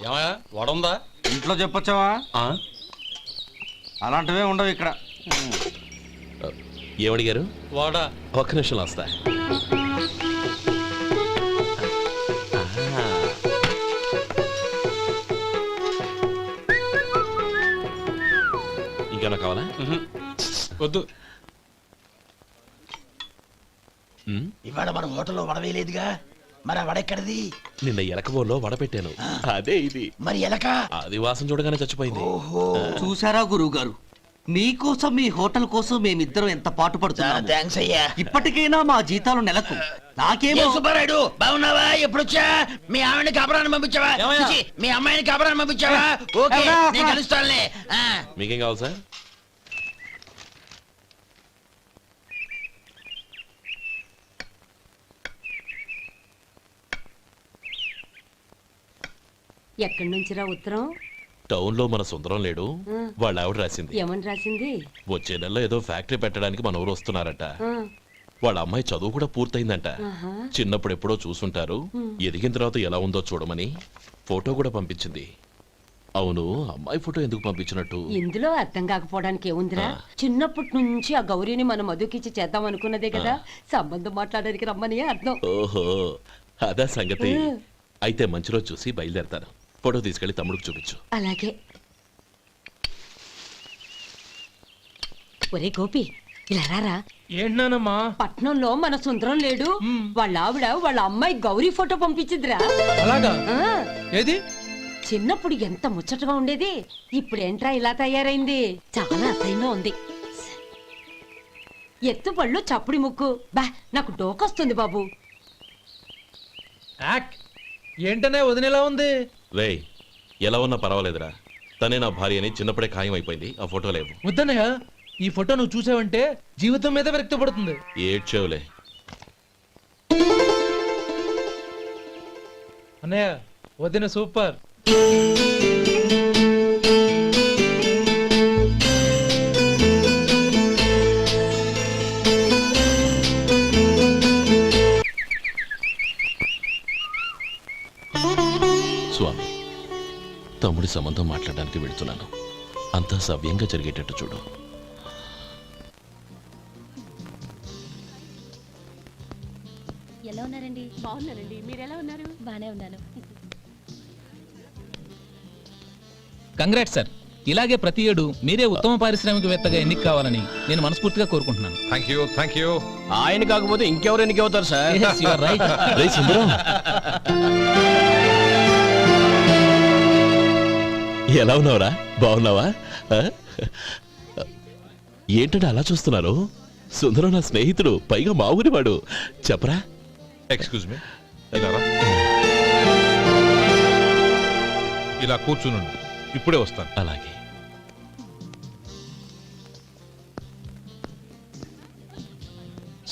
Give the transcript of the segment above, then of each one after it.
ఏమయ్యా వడుందా? ఇంట్లో చెప్పొచ్చావా? అలాంటివే ఉండవు ఇక్కడ. ఏమడిగారు? వాడా. ఒక్క నిమిషం వస్తా. ఇంకేమన్నా కావాలా? వద్దు. ఇవాళ మన హోటల్లో వడవేయలేదుగా, మరి ఆ వడెక్కడిది? నిన్న ఎలకబోల్లో వడ పెట్టాను, అదే ఇది. మరి ఎలక అది వాసన చూడగానే చచ్చిపోయింది. చూసారా గురువు గారు, మీకోసం మీ హోటల్ కోసం మేమిద్దరం ఎంత పాటు పడుతున్నాం. థాంక్స్ అయ్యా. ఇప్పటికైనా మా జీతాలు నెలకు నాకేమో. సుబ్బారాయుడు బాగున్నావా? ఎప్పుడొచ్చా? మీ ఆవిడని కబరాన్ని పంపించావా? చిచి, మీ అమ్మాయిని కబరాన్ని పంపించావా? ఓకే, నేను కలుస్తానులే. మీకేం కావాలి సార్? ఎక్కడి నుంచిరా ఉత్తరం? టౌన్ లో మన సుందరం లేడు, వాళ్ళ ఆవిడ రాసింది. ఏమని రాసింది? వచ్చే నెలలో ఏదో ఫ్యాక్టరీ పెట్టడానికి మన ఊరు వస్తున్నారట. వాళ్ళ అమ్మాయి చదువు కూడా పూర్తయిందంట. చిన్నప్పుడు ఎప్పుడో చూసుంటారు, ఎదిగిన తర్వాత ఎలా ఉందో చూడమని ఫోటో కూడా పంపించింది. అవును, అమ్మాయి ఫోటో ఎందుకు పంపించినట్టు? ఇందులో అర్థం కాకపోవడానికి ఏముందిరా, చిన్నప్పటి నుంచి ఆ గౌరీని మనం మధుకిచ్చి చేద్దాం అనుకున్నదే కదా, సంబంధం మాట్లాడడానికి రమ్మని అర్థం. ఓహో, అదా సంగతి. అయితే మంచి రోజు చూసి బయలుదేరతాను. ఫోటో తీసుకెళ్లి తమ్ముడికి చూపించు. అలాగే. ఒరే గోపి, ఇలా రారా. ఏంటన్నానమ్మా? పట్నంలో మన సుందరం లేడు, వాళ్ళ ఆవిడ వాళ్ళ అమ్మాయి గౌరీ ఫోటో పంపించిందిరా. అలాగా? ఏది? చిన్నప్పుడు ఎంత ముచ్చటగా ఉండేది, ఇప్పుడేంట్రా ఇలా తయారైంది? చాలా అసహ్యంగా ఉంది. ఎత్తుపళ్ళు చప్పుడి ముక్కు, బా నాకు డోకొస్తుంది బాబు. ఏంటనే వదినేలా ఉంది? రేయ్, ఎలా ఉన్నా పర్వాలేదురా, తనే నా భార్య అని చిన్నప్పుడే ఖాయం అయిపోయింది. ఆ ఫోటో లేవు. వద్దన్నయ్య, ఈ ఫోటో నువ్వు చూసావంటే జీవితం మీద వ్యక్తపడుతుంది. ఏడ్చేవులే అన్నయ్య, వదిన సూపర్. స్వామి, తమ్ముడి సంబంధం మాట్లాడడానికి వెళ్తున్నాను. అంతా సవ్యంగా జరిగేటట్టు చూడు. ఎలా ఉన్నారండి? బాగున్నానండి, మీరు ఎలా ఉన్నారు? బానే ఉన్నాను. Congrats sir. ఇలాగే ప్రతి ఏడు మీరే ఉత్తమ పారిశ్రామికవేత్తగా ఎన్నిక కావాలని నేను మనస్ఫూర్తిగా కోరుకుంటున్నాను. Thank you. ఆయన కాకపోతే ఇంకెవరు ఎన్నిక అవుతారు sir? Yes, you are right. రేయ్ సుందరం, ఎలా ఉన్నావురా? బాగున్నావా? ఏంటంటే అలా చూస్తున్నారు? సుందరం నా స్నేహితుడు, పైగా మా ఊరి వాడు. చెప్పరా? ఎక్స్క్యూజ్ మీ, ఇలా కూర్చునుండు, ఇప్పుడే వస్తాను. అలాగే.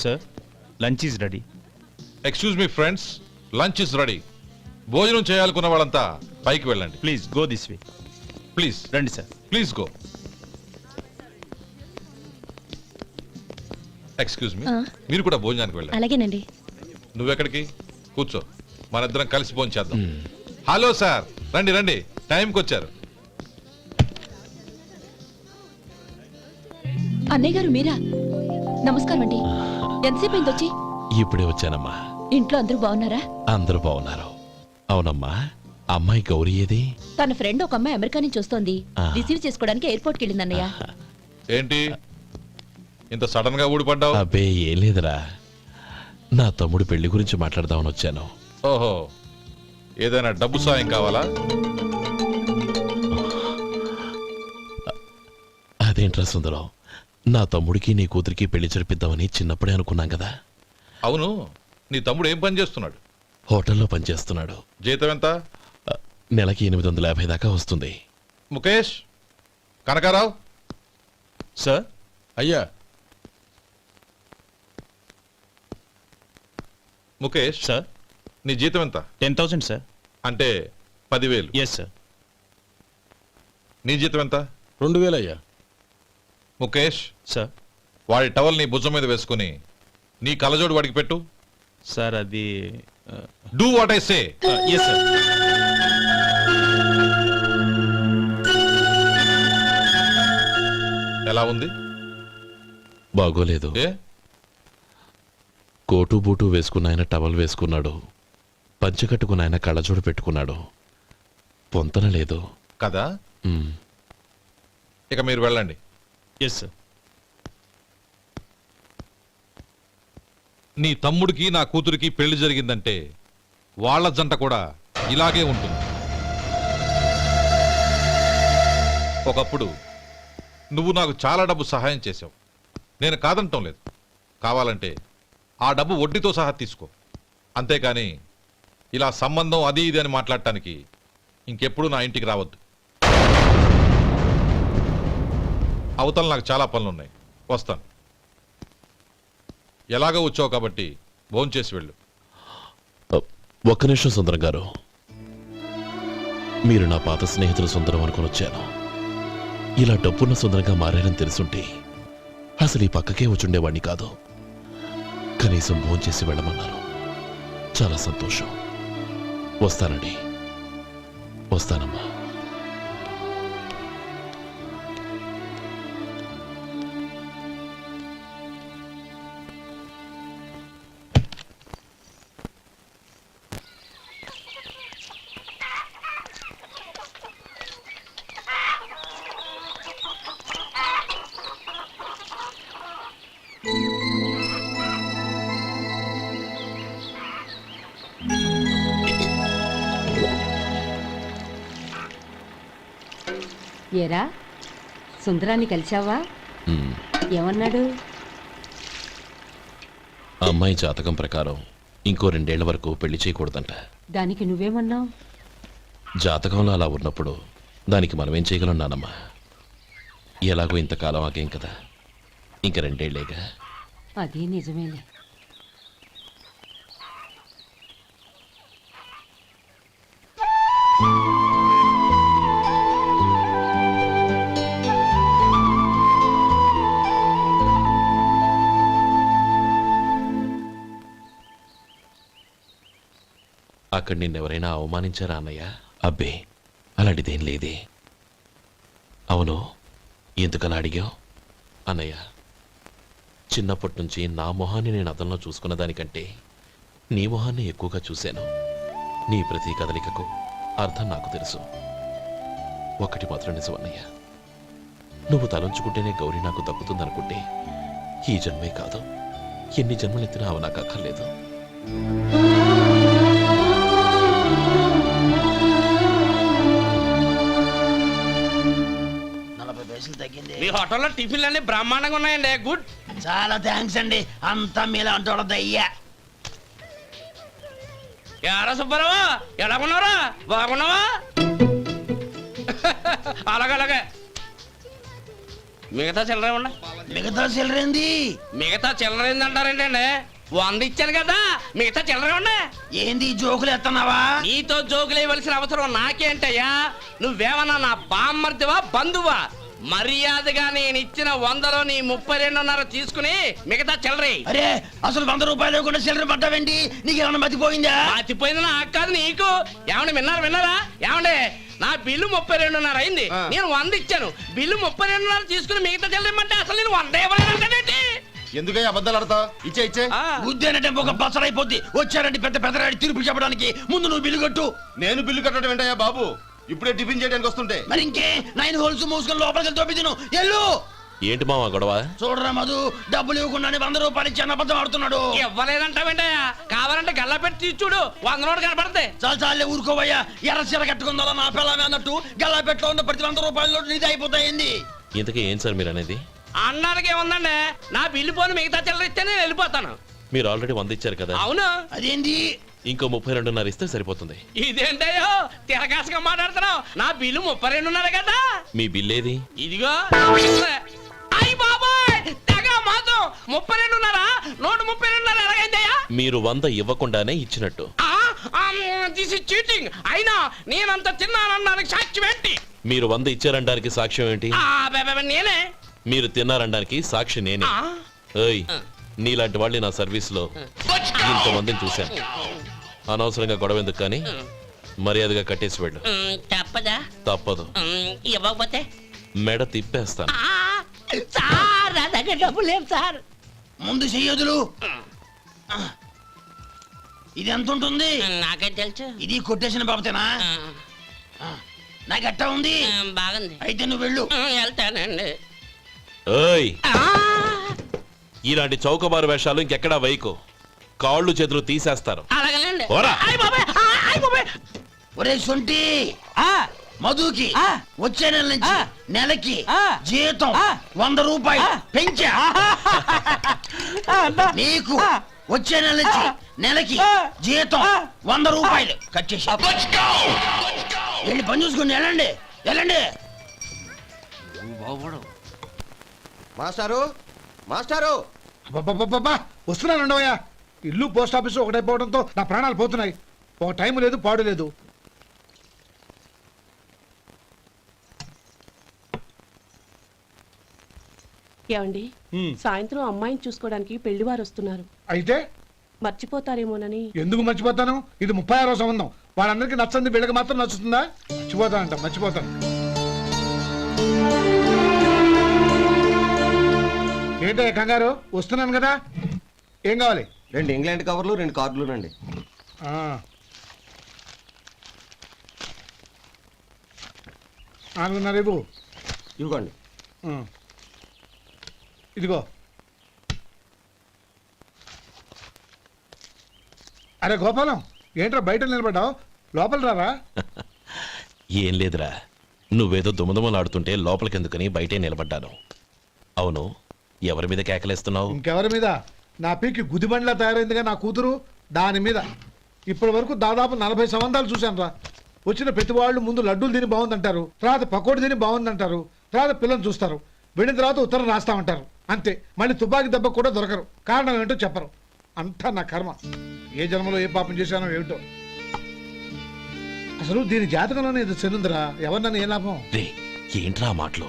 Sir, lunch is ready. Excuse me friends, lunch is ready. భోజనం చేయాలనుకున్న వాళ్ళంతా పైకి వెళ్ళండి. Please go this way. Please రండి sir. Please go. Excuse me, మీరు కూడా భోజనానికి వెళ్ళండి. అలాగేనండి. నువ్వెక్కడికి? కూర్చో, మనిద్దరం కలిసి భోజనం చేద్దాం. హలో సార్, రండి రండి, టైంకి వచ్చారు. అన్నయ్య గారు మీరా? నమస్కారం అండి. ఎంతసేపు అయింది వచ్చి? ఇప్పుడే వచ్చానమ్మా. ఇంట్లో అందరూ బాగున్నారా? అందరూ బాగున్నారు. అవునమ్మా, అమ్మాయి గౌరీ ఏది? తన ఫ్రెండ్ ఒక అమ్మాయి అమెరికా నుంచి వస్తోంది, రిసీవ్ చేసుకోవడానికి ఎయిర్పోర్ట్కి వెళ్ళింది అన్నయ్య. ఏంటి ఇంత సడన్ గా ఊడిపడ్డావు? అబ్బే ఏం లేదురా, నా తమ్ముడు పెళ్లి గురించి మాట్లాడదామని వచ్చాను. ఓహో, ఏదైనా డబ్బు సాయం కావాలా? అదేంట్రా సుందరం, నా తమ్ముడికి నీ కూతురికి పెళ్లి జరిపిద్దామని చిన్నప్పుడే అనుకున్నాం కదా. అవును, నీ తమ్ముడు ఏం పని చేస్తున్నాడు? హోటల్లో పనిచేస్తున్నాడు. జీతం ఎంత? నెలకి 850 దాకా వస్తుంది. ముఖేష్, కనకారావు. సార్. అయ్యా ముఖేష్ సార్. నీ జీతం ఎంత? 10,000 సార్. అంటే 10,000. Yes sir. నీ జీతం ఎంత? 2,000 అయ్యా. ముఖేష్ సార్. వాడి టవల్ నీ భుజం మీద వేసుకుని నీ కలజోడు వాడికి పెట్టు. సార్ అది do what I say. Yes sir. ఉంది? బాగోలేదు. ఏ? కోటు బూటు వేసుకున్న ఆయన టవల్ వేసుకున్నాడు, పంచె కట్టుకున్న ఆయన కళ్ళజోడు పెట్టుకున్నాడు. పొంతన లేదు. కదా? మ్, ఇక మీరు వెళ్ళండి. Yes sir. నీ తమ్ముడికి నా కూతురికి పెళ్లి జరిగిందంటే వాళ్ళ జంట కూడా ఇలాగే ఉంటుంది. ఒకప్పుడు నువ్వు నాకు చాలా డబ్బు సహాయం చేశావు. నేను కాదంటం లేదు. కావాలంటే ఆ డబ్బు వడ్డీతో సహా తీసుకో. అంతేకాని ఇలా సంబంధం అది ఇది అని మాట్లాడటానికి ఇంకెప్పుడు నా ఇంటికి రావద్దు. అవతల నాకు చాలా పనులున్నాయి, వస్తాను. ఎలాగో వచ్చావు కాబట్టి భోంచేసి వెళ్ళు. ఒక్క నిమిషం సుందరం గారు. మీరు నా పాత స్నేహితులు సుందరం అనుకుని వచ్చాను. ఇలా డబ్బున్న సుందరంగా మారారని తెలుసుంటే అసలు ఈ పక్కకే వచ్చుండేవాణ్ణి కాదు. కనీసం భోంచేసి వెళ్ళమన్నారు. చాలా సంతోషం. వస్తానండి. వస్తానమ్మా. ఏరా సుందరాన్ని కలిశావా? మ్, ఏమన్నాడు? అమ్మాయి జాతకం ప్రకారం ఇంకో 2 ఏళ్ల వరకు పెళ్లి చేయకూడదంట. దానికి నువ్వేమన్నావు? జాతకంలో అలా ఉన్నప్పుడు దానికి మనమేం చేయగలం నానమ్మా? ఎలాగో ఇంతకాలం ఆగేం కదా, ఇంక 2 ఏళ్లేగా. అది నిజమేలే. అక్కడ నిన్నెవరైనా అవమానించారా అన్నయ్య? అబ్బే, అలాంటిదేం లేదే. అవును, ఎందుకలా అడిగావు? అన్నయ్య, చిన్నప్పటి నుంచి నా మొహాన్ని నేను అతనిలో చూసుకున్న దానికంటే నీ మొహాన్ని ఎక్కువగా చూశాను. నీ ప్రతి కదలికకు అర్థం నాకు తెలుసు. ఒకటి మాత్రం నిజం అన్నయ్య, నువ్వు తలంచుకుంటేనే గౌరీ నాకు దక్కుతుందనుకుంటే ఈ జన్మే కాదు, ఎన్ని జన్మలెత్తినా అవి నాకు అక్కర్లేదు. మీ హోటల్లో టిఫిన్లు అన్ని బ్రహ్మాండంగా ఉన్నాయండి. గుడ్, చాలా థ్యాంక్స్ అండి. అంతా మీలా అంటోడదయ్యా. యారా సుబ్బారావు, ఎలా ఉన్నారా? బాగున్నావా? అలాగే మిగతా చిల్లర ఉండ. మిగతా చిల్లరేంది? మిగతా చిల్లరేంది అంటారేంటండి? 100 ఇచ్చాను కదా, మిగతా చిల్లర ఉండ. ఏంది జోకులు ఎత్తన్నావా? నీతో జోకులు ఇవ్వాల్సిన అవసరం నాకేంటయ్యా? నువ్వేమన్నా నా బామ్మర్దివా బంధువా? మర్యాదగా నేను ఇచ్చిన 100లో నీ 32.5 తీసుకుని మిగతా చిల్లరే. అరే, అసలు 100 రూపాయలు కూడా చిల్లర పడ్డావేంటి? నీకేమన్నా మతిపోయిందా? మతిపోయింది నాకు కాదు, నీకు. ఏమండి విన్నారా? ఏమండి, నా బిల్లు 32.5 అయింది. నేను 100 ఇచ్చాను. బిల్లు 32.5 తీసుకుని మిగతా చిల్లర ఇమ్మంటే అసలు నేను 100 ఇవ్వలేదంటే ఎందుకయ్యా అబద్ధాలు ఆడతావు? ఇచ్చే బుద్ధి ఒక బసరైపోద్ది. వచ్చారంటే పెద్ద పెద్దరాడి తీర్పు చెప్పడానికి ముందు నువ్వు బిల్లు కట్టు. నేను బిల్లు కట్టడం ఏంటయ్యా బాబు? ఇప్పుడే టిఫిన్ చేయడానికి వస్తుంటే. మరి ఇంకే 9 హోల్స్ మూసుకొని లోపలికి తోపి తిను. ఎల్లు. ఏంటి మావా గొడవ? చూడరా మధు, డబ్బులు ఇవ్వకుండానే 100 రూపాయలు ఇచ్చి అబద్ధం ఆడుతున్నాడు. ఇవ్వలేదంటావేంటయ్యా? కావాలంటే గల్లా పెట్టి తీసి చూడు, 100 నోటు కనపడతాయి. చాలే ఊరుకోవయ్యా. ఎర్ర చీర కట్టుకుందా నా పిల్లమే అన్నట్టు గల్లా పెట్టలో ఉన్న ప్రతి 100 రూపాయల నోటు నీది అయిపోతాయింది. ఇంతకీ ఏం సార్ మీరు అనేది? అన్నానికి ఏముందండి, నా బిల్లు పోను మిగతా చిల్లర ఇస్తే నేను వెళ్ళిపోతాను. మీరు ఆల్రెడీ 100 ఇచ్చారు కదా. అవును. అదేంటి? ఇంకో 32.5 ఇస్తే సరిపోతుంది. ఇదేంటయ్యో తిరగాసుగా మాట్లాడుతున్నావు? నా బిల్లు 32.5 కదా. మీ బిల్ ఏది? ఇదిగో. అయ్య బాబాయ్, తెగ మాతో 32.5 నోటు 32.5 ఎలాగైందయ్యా? మీరు 100 ఇవ్వకుండానే ఇచ్చినట్టు. This is cheating. అయినా నేనంత తిన్నానన్నానికి సాక్ష్యం ఏంటి? మీరు 100 ఇచ్చారనడానికి సాక్ష్యం ఏంటి? నేనే. మీరు తిన్నారనడానికి సాక్షి నేనే. ఏయ్, నీలాంటి వాళ్ళని నా సర్వీస్ లో ఇంతమందిని చూశాను. అనవసరంగా గొడవ ఎందుకు కానీ మర్యాదగా కట్టేసి వెళ్ళు. తప్పదా? తప్పదు. ఇవ్వకపోతే మెడ తిప్పేస్తాను. సార్ నా దగ్గర డబ్బు లేవు సార్. ముందు చెయ్యదులు. ఇది ఎంత ఉంటుంది? నాకే తెలుసు. ఇది కొట్టేసిన బాబతేనా? నాకు ఎట్టా ఉంది? బాగుంది. అయితే నువ్వు వెళ్ళు. వెళ్తానండి. ఏయ్ ఇలాంటి చౌకబారు వేషాలు ఇంకెక్కడా వైకో, కాళ్ళు చేతులు తీసేస్తారు. అలాగేనండి. పోరా. ఒరే సొంటి, మధుకి వచ్చే నెల నుంచి నెలకి జీతం 100 రూపాయలు పెంచా. నీకు వచ్చే నెల నుంచి నెలకి జీతం 100 రూపాయలు కట్ చేసి వెళ్ళి పని చూసుకుని వెళ్ళండి వెళ్ళండి. మాస్టారు మాస్టారు వస్తున్నాను ఉండవయ్యా. ఇల్లు పోస్ట్ ఆఫీసు ఒకటైపోవడంతో నా ప్రాణాలు పోతున్నాయి. ఒక టైం లేదు పాడు లేదు. ఏమండి సాయంత్రం అమ్మాయిని చూసుకోవడానికి పెళ్లివారు వస్తున్నారు. అయితే మర్చిపోతారేమోనని. ఎందుకు మర్చిపోతాను? ఇది 36వ సంబంధం. వాళ్ళందరికీ నచ్చంది వీళ్ళకి మాత్రం నచ్చుతుందా? మర్చిపోతానంట, మర్చిపోతాను. ఏంటో కంగారు? వస్తున్నాను కదా. ఏం కావాలి? 2 ఇంగ్లాండ్ కవర్లు 2 కార్డులు రండి. ఆ. 4:30 ఇవ్వు. ఇవ్వండి. ఇదిగో. అరే గోపాలం, ఏంట్రా బయట నిలబడ్డావు? లోపల రారా. ఏం లేదురా, నువ్వేదో దుమదుమలాడుతుంటే లోపలికెందుకని బయటే నిలబడ్డాను. అవును, ఎవరి మీద కేకలేస్తున్నావు? ఇంకెవరి మీద? నా పీకి గుదిబండ్లా తయారైందిగా నా కూతురు, దాని మీద. ఇప్పటి వరకు దాదాపు 40 సంబంధాలు చూశాను రా. వచ్చిన ప్రతి వాళ్ళు ముందు లడ్డూలు తిని బాగుందంటారు, తర్వాత పకోడి తిని బాగుందంటారు, తర్వాత పిల్లలు చూస్తారు, వెళ్ళిన తర్వాత ఉత్తరం రాస్తామంటారు. అంతే. మళ్ళీ తుపాకి దెబ్బ కూడా దొరకరు. కారణం ఏంటో చెప్పరు. అంతా నా కర్మ. ఏ జన్మలో ఏ పాపం చేశానో ఏమిటో. అసలు దీని జాతకంలోనే ఇది చెందుందిరా. ఎవరినన్నా ఏ లాభం? రే ఏంట్రా మాటలు?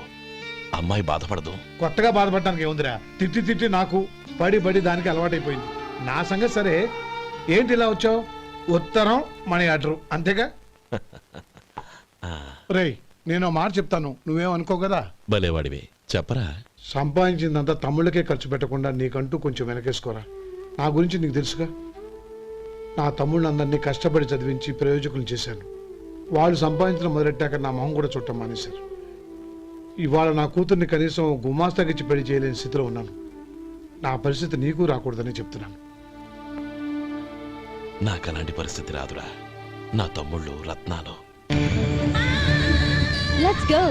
అమ్మాయి బాధపడదు. కొత్తగా బాధపడటానికి ఏముందిరా? తిట్టి తిట్టి నాకు పడి దానికి అలవాటైపోయింది. నా సంగతి సరే, ఏంటి ఇలా వచ్చావు? ఉత్తరం మనీ ఆర్డరు అంతేగా? రేయ్, నేను ఓ మాట చెప్తాను, నువ్వేమనుకో కదా. భలేవాడివే, చెప్పరా. సంపాదించిందంతా తమ్ముళ్ళకే ఖర్చు పెట్టకుండా నీకంటూ కొంచెం వెనకేసుకోరా. నా గురించి నీకు తెలుసుగా. నా తమ్ముళ్ళందరినీ కష్టపడి చదివించి ప్రయోజకులు చేశాను. వాళ్ళు సంపాదించడం మొదలెట్టాక నా మొహం కూడా చుట్టం మానేశారు. ఇవాళ నా కూతుర్ని కనీసం గుమాస్తాకిచ్చి పెళ్లి చేయలేని స్థితిలో ఉన్నాను. నా పరిస్థితి నీకు రాకూడదని చెప్తున్నాను. నాకు అలాంటి పరిస్థితి రాదురా. నా తమ్ముళ్ళు రత్నాలు. Let's go.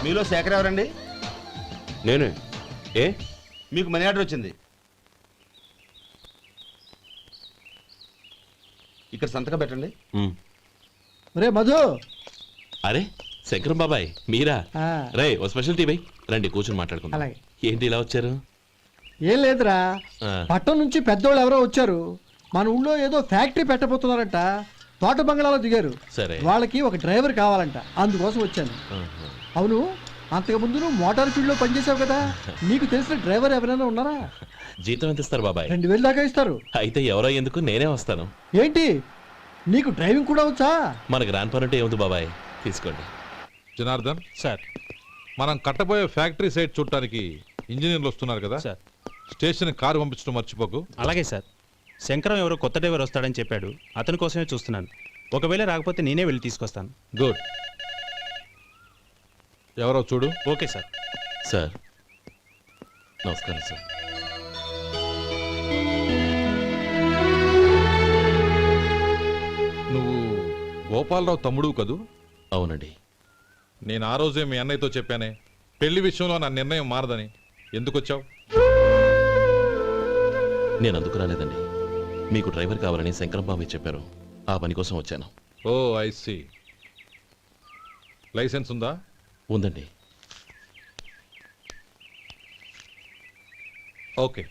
మీలో శేఖర్ ఎవరండి? నేనే. ఏ మీకు మనీ ఆర్డర్ వచ్చింది. ఇక్కడ సంతకం పెట్టండి. రే మధు. అరే శంకరం బాబాయ్, మీరా? రే ఓ స్పెషల్ టీ బై, రండి కూర్చొని మాట్లాడుకుందాం. అలాగే. ఏంటి ఇలా వచ్చారు? ఏం లేదురా, ఆ. పట్టణం నుంచి పెద్దోళ్ళు ఎవరో వచ్చారు. మన ఊళ్ళో ఏదో ఫ్యాక్టరీ పెట్టబోతున్నారంట. తోట బంగ్లాలో దిగారు. సరే. వాళ్ళకి ఒక డ్రైవర్ కావాలంట, అందుకోసం వచ్చాను. ఆహా. అవును, అంతకు ముందు నువ్వు మోటార్ ఫీల్డ్ లో పనిచేసావు కదా, నీకు తెలిసిన డ్రైవర్ ఎవరైనా ఉన్నారా? జీతం ఎంత ఇస్తారు బాబాయ్? 2000 దాకా ఇస్తారు. అయితే ఎవరో ఎందుకు, నేనే వస్తాను. ఏంటి, నీకు డ్రైవింగ్ కూడా వచ్చా? మన గ్రాండ్ పర్ ఏముంది బాబాయ్, తీసుకోండి. జనార్దన్ సార్. మనం కట్టబోయే ఫ్యాక్టరీ సైట్ చూడటానికి ఇంజనీర్లు వస్తున్నారు కదా సార్. స్టేషన్ కారు పంపించడం మర్చిపోకు. అలాగే సార్. శంకరం ఎవరో కొత్త డ్రైవర్ వస్తాడని చెప్పాడు, అతని కోసమే చూస్తున్నాను. ఒకవేళ రాకపోతే నేనే వెళ్ళి తీసుకొస్తాను. గుడ్. ఎవరో చూడు. Okay sir. సార్ నమస్కారం సార్. నువ్వు గోపాలరావు తమ్ముడు కదూ? అవునండి. నేను ఆ రోజే మీ అన్నయ్యతో చెప్పానే పెళ్లి విషయంలో నా నిర్ణయం మారదని. ఎందుకు వచ్చావు? నేను అందుకు రాలేదండి. మీకు డ్రైవర్ కావాలని శంకరం బాబాయ్ చెప్పారు. ఆ పని కోసం వచ్చాను. ఓ ఐ సీ. లైసెన్స్ ఉందా? ఉందండి. ఓకే,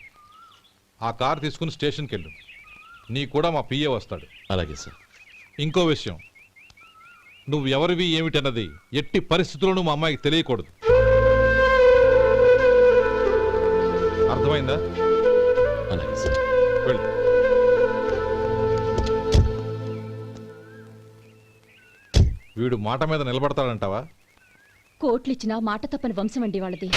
ఆ కార్ తీసుకుని స్టేషన్కి వెళ్ళు. నీ కూడా మా పిఏ వస్తాడు. అలాగే సార్. ఇంకో విషయం, నువ్వు ఎవరివి ఏమిటన్నది ఎట్టి పరిస్థితుల్లోనూ మా అమ్మాయికి తెలియకూడదు. అర్థమైందా? అలాగే సార్. వెళ్ళు. వీడు మాట మీద నిలబడతాడంటావా? కోట్లిచ్చినా మాట తప్పని వంశం అండి వాళ్ళది.